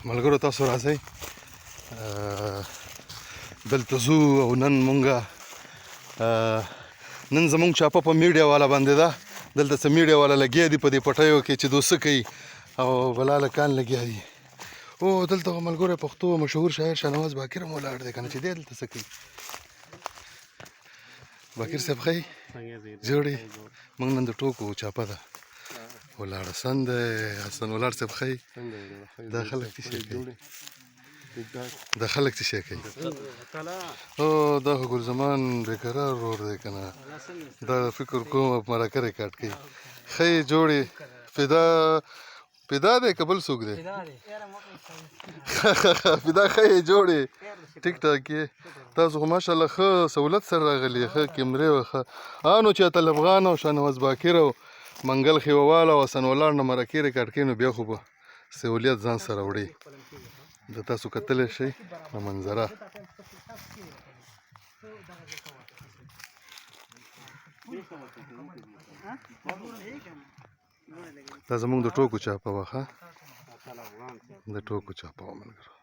ملګرو تاسو راځئ دلته ځو او نن مونږه نن زمونږ چاپه په میډیا والا باندې ده. دلته څه میډیا والا لګیا دي په دې پټیو کې چې دوی څه کوي او بلالکان لګیا دي. او دلته خو ملګرو پښتو مشهور شاعر شاهنواز باقر هم ولاړ دی که نه چې دی دلته څه کوي. باقر صاحب ښه جوړې مونږ نن د ټوکو چاپه ده ولاړه سن دی. حسن ولاړ صاحب ښه دا خلک څه شی کوي دا خلک څه شی کوي. او دا خو ګلزمان بېقرار ورور دی که نه دا فکر کوم مرکه ریکارډ کوي. ښه جوړې فدا دی که بل څوک دی فدا ښه جوړې ټیک ټاک یې تاسو خو ماشاءالله ښه سهولت سره راغلي ښه کیمرې وه ښه نو چې اتل افغان او شاهنواز باقر او منګل خیووال او حسن ولاړ نه مرکې ریکارډ کوي نو بیا خو به سهولیت ځان سره وړي. د تاسو کتلی شئ منظره دا زمونږ د ټوکو چاپه وه ښه د ټوکو چاپه وه ملګرو.